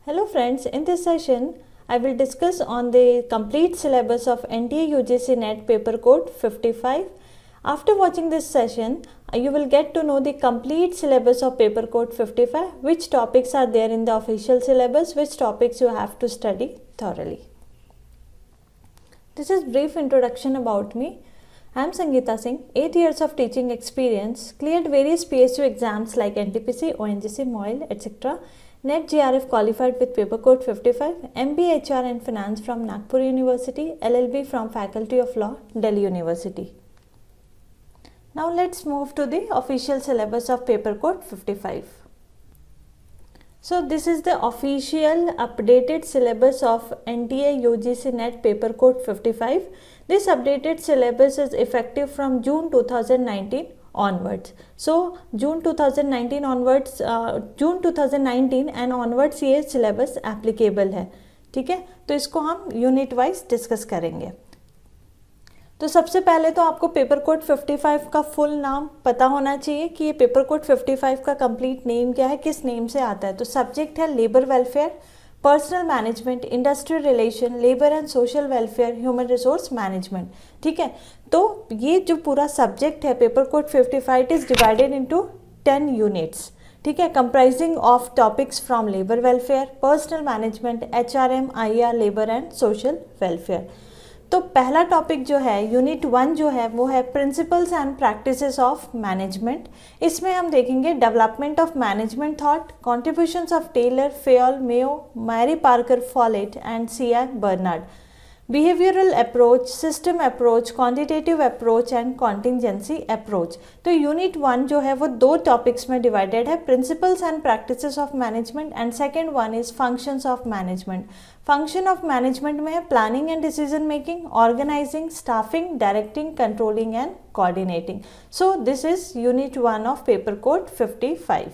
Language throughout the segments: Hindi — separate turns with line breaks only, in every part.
Hello friends, in this session I will discuss on the complete syllabus of NTA UGC NET paper code 55. After watching this session, you will get to know the complete syllabus of paper code 55, which topics are there in the official syllabus, which topics you have to study thoroughly. This is brief introduction about me. I am Sangeeta Singh, 8 years of teaching experience, cleared various PSU exams like NTPC, ONGC, MOIL, etc. NET JRF qualified with paper code 55, MBA HR and Finance from Nagpur University, LLB from Faculty of Law, Delhi University. Now let's move to the official syllabus of paper code 55. So this is the official updated syllabus of NTA UGC NET paper code 55. This updated syllabus is effective from June 2019 onwards. So June 2019 onwards, June 2019 and onwards ये syllabus applicable है, ठीक है. तो इसको हम यूनिट वाइज डिस्कस करेंगे. तो सबसे पहले तो आपको पेपर कोड 55 का फुल नाम पता होना चाहिए कि ये पेपर कोड 55 का कंप्लीट नेम क्या है, किस नेम से आता है. तो सब्जेक्ट है labour welfare, personal management, industrial relation, labour and social welfare, human resource management, ठीक है. तो ये जो पूरा सब्जेक्ट है paper code 55 is divided into 10 units, ठीक है, comprising of topics from labour welfare, personal management, HRM, IR, labour and social welfare. तो पहला टॉपिक जो है यूनिट 1 जो है वो है principles and practices of management. इसमें हम देखेंगे development of management thought, contributions of Taylor, Fayol, Mayo, Mary Parker Follett and CR Barnard, behavioural approach, system approach, quantitative approach and contingency approach. तो यूनिट 1 जो है वो दो टॉपिक्स में डिवाइडेड है, principles and practices of management and second one is functions of management. Function of management में है planning and decision making, organizing, staffing, directing, controlling and coordinating. So this is unit 1 of paper code 55.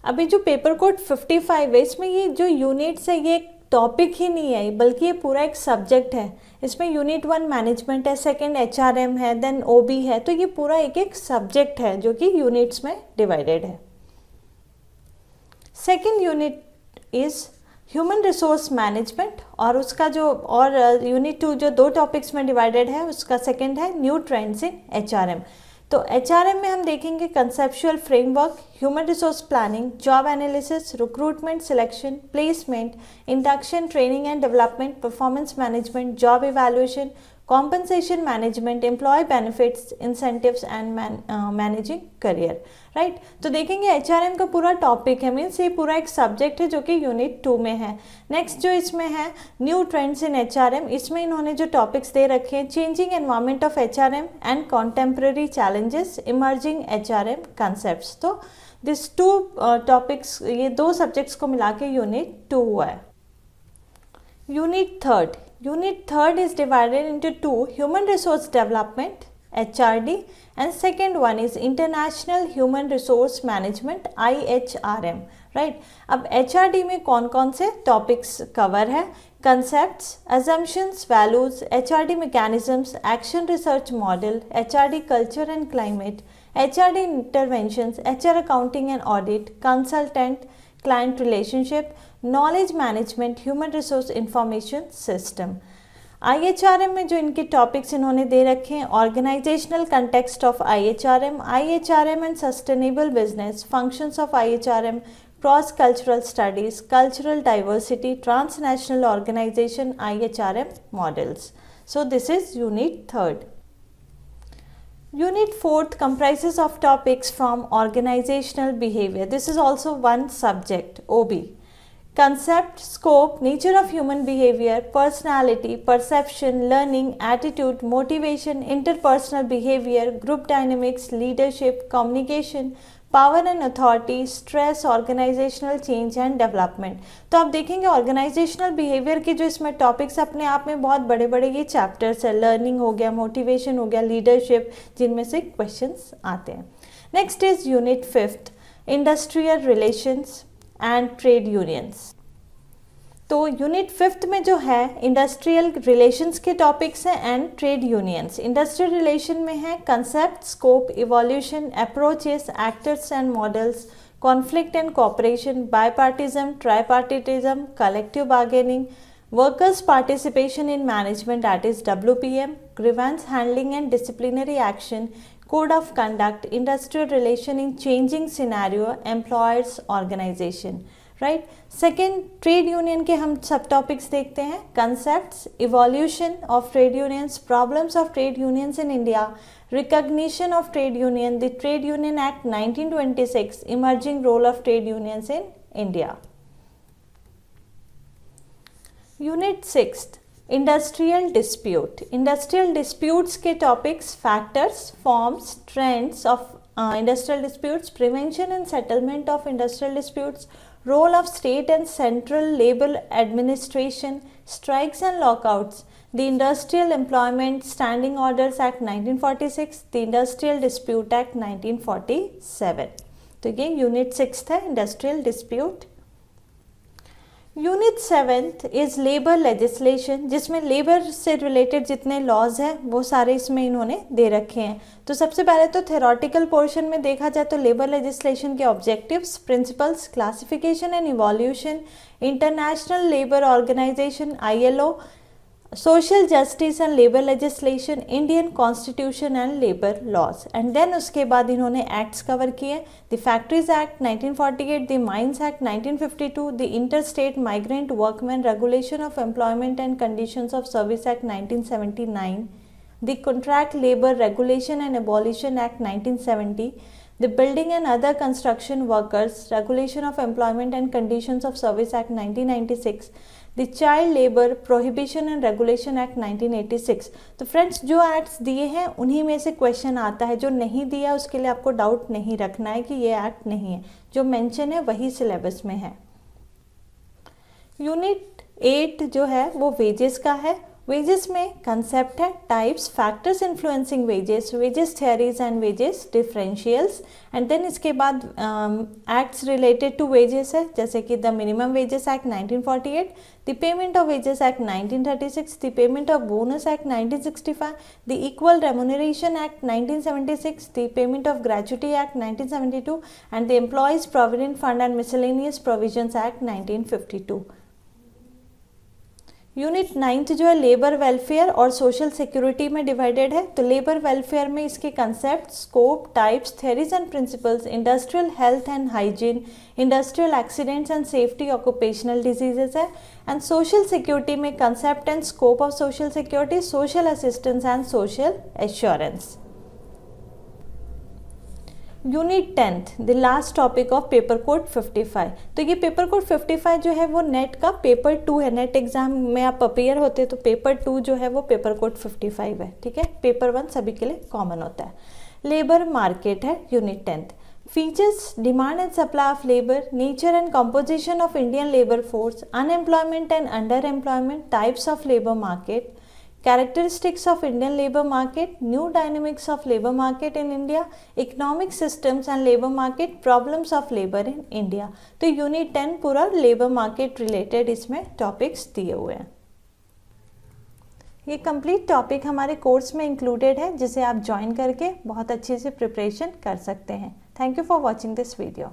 अभी जो पेपर कोड 55 है इसमें ये जो यूनिट्स है ये टॉपिक ही नहीं है बल्कि ये पूरा एक सब्जेक्ट है. इसमें यूनिट 1 मैनेजमेंट है, सेकंड HRM है, देन OB है. तो ये पूरा एक सब्जेक्ट है जो कि यूनिट्स में डिवाइडेड है. Second unit is human resource management और उसका जो और यूनिट 2 जो दो टॉपिक्स में डिवाइडेड है उसका सेकंड है न्यू ट्रेंड्स इन HRM. तो HRM में हम देखेंगे conceptual framework, human resource planning, job analysis, recruitment, selection, placement, induction, training and development, performance management, job evaluation, compensation management, employee benefits, incentives and managing career, right. तो देखेंगे HRM का पूरा टॉपिक है, मीन्स ये पूरा एक सब्जेक्ट है जो कि यूनिट 2 में है. नेक्स्ट जो इसमें है न्यू ट्रेंड्स इन HRM, इसमें इन्होंने जो टॉपिक्स दे रखे हैं changing environment of HRM and contemporary challenges, emerging HRM concepts. तो दिस टू टॉपिक्स, ये दो सब्जेक्ट्स को मिला के यूनिट 2 हुआ है. Unit third is divided into two, human resource development, HRD, and second one is international human resource management, IHRM, right. अब HRD में कौन कौन से टॉपिक्स कवर है, concepts, assumptions, values, HRD mechanisms, action research model, HRD culture and climate, HRD interventions, HR accounting and audit, consultant, client relationship, knowledge management, human resource information system. IHRM में जो इनके टॉपिक्स इन्होंने दे रखे हैं organisational context of IHRM and sustainable business, functions of IHRM, cross cultural studies, cultural diversity, transnational organisation, IHRM models. So this is unit 3rd. Unit 4th comprises of topics from organizational behavior. This is also one subject, OB. Concept, scope, nature of human behavior, personality, perception, learning, attitude, motivation, interpersonal behavior, group dynamics, leadership, communication, power and authority, stress, organisational change and development. तो आप देखेंगे ऑर्गेनाइजेशनल बिहेवियर के जो इसमें टॉपिक्स अपने आप में बहुत बड़े बड़े ये चैप्टर्स है. लर्निंग हो गया, मोटिवेशन हो गया, लीडरशिप, जिनमें से क्वेश्चंस आते हैं. Next is unit 5th, industrial relations and trade unions. तो यूनिट 5th में जो है इंडस्ट्रियल रिलेशंस के टॉपिक्स हैं and trade unions. Industrial relation में है concept, scope, evolution, approaches, actors and models, conflict and cooperation, bipartisan, tripartitism, collective bargaining, workers' participation in management, that is WPM, grievance handling and disciplinary action, code of conduct, industrial relation in changing scenario, employers organization. Right. Second, trade union के हम सब टॉपिक्स देखते हैं. Concepts, evolution of trade unions, problems of trade unions in India, recognition of trade union, the trade union act 1926, emerging role of trade unions in India. Unit 6, industrial dispute. Industrial disputes के topics, factors, forms, trends of industrial disputes, prevention and settlement of industrial disputes, role of state and central labor administration, strikes and lockouts, the Industrial Employment Standing Orders Act 1946, the Industrial Dispute Act 1947. तो ये यूनिट 6 है, industrial dispute. Unit 7 is labour legislation, जिसमें लेबर से रिलेटेड जितने लॉज हैं वो सारे इसमें इन्होंने दे रखे हैं. तो सबसे पहले तो थेरोटिकल पोर्शन में देखा जाए तो लेबर लेजिस्लेशन के objectives, principles, classification and evolution, international labour organisation ILO, social justice and labour legislation, Indian constitution and labour laws. And then उसके बाद इन्होंने एक्ट्स कवर किए, the factories act 1948, the mines act 1952, the inter state migrant workman regulation of employment and conditions of service act 1979, the contract labour regulation and abolition act 1970, the Building and Other Construction Workers Regulation of Employment and Conditions of Service Act 1996, the Child Labor Prohibition and Regulation Act 1986. तो फ्रेंड्स, जो एक्ट्स दिए हैं उन्हीं में से क्वेश्चन आता है. जो नहीं दिया उसके लिए आपको डाउट नहीं रखना है कि ये एक्ट नहीं है. जो मेंशन है वही सिलेबस में है. यूनिट 8 जो है वो वेजेस का है. वेजेस में कंसेप्ट है, types, factors influencing wages, wages theories and wages differentials. And then इसके बाद एक्ट्स रिलेटेड टू वेजेस है, जैसे कि the minimum wages act 1948, the payment of wages act 1936, the payment of bonus act 1965, the equal remuneration act 1976, the payment of gratuity act 1972 and the employees provident fund and miscellaneous provisions act 1952. Unit 9 जो है लेबर वेलफेयर और सोशल सिक्योरिटी में डिवाइडेड है. तो लेबर वेलफेयर में इसके concept, scope, types, theories and principles, industrial health and hygiene, industrial accidents and safety, occupational diseases है. एंड सोशल सिक्योरिटी में concept and scope of social security, social assistance and social assurance. Unit 10, the last topic of paper code 55. तो ये पेपर कोड 55 जो है वो नेट का पेपर 2 है. नेट एग्जाम में आप अपियर होते तो पेपर 2 जो है वो पेपर कोड 55 है. ठीक है, पेपर 1 सभी के लिए कॉमन होता है. लेबर मार्केट है unit 10. Features, demand and supply of labour, nature and composition of Indian labour force, unemployment and under employment, types of labour market, characteristics of Indian labor market, new dynamics of labor market in India, economic systems and labor market, problems of labor in India. तो यूनिट 10 पूरा लेबर मार्केट रिलेटेड इसमें टॉपिक्स दिए हुए हैं. ये कंप्लीट टॉपिक हमारे कोर्स में इंक्लूडेड है, जिसे आप ज्वाइन करके बहुत अच्छे से प्रिपरेशन कर सकते हैं. Thank you for watching this video.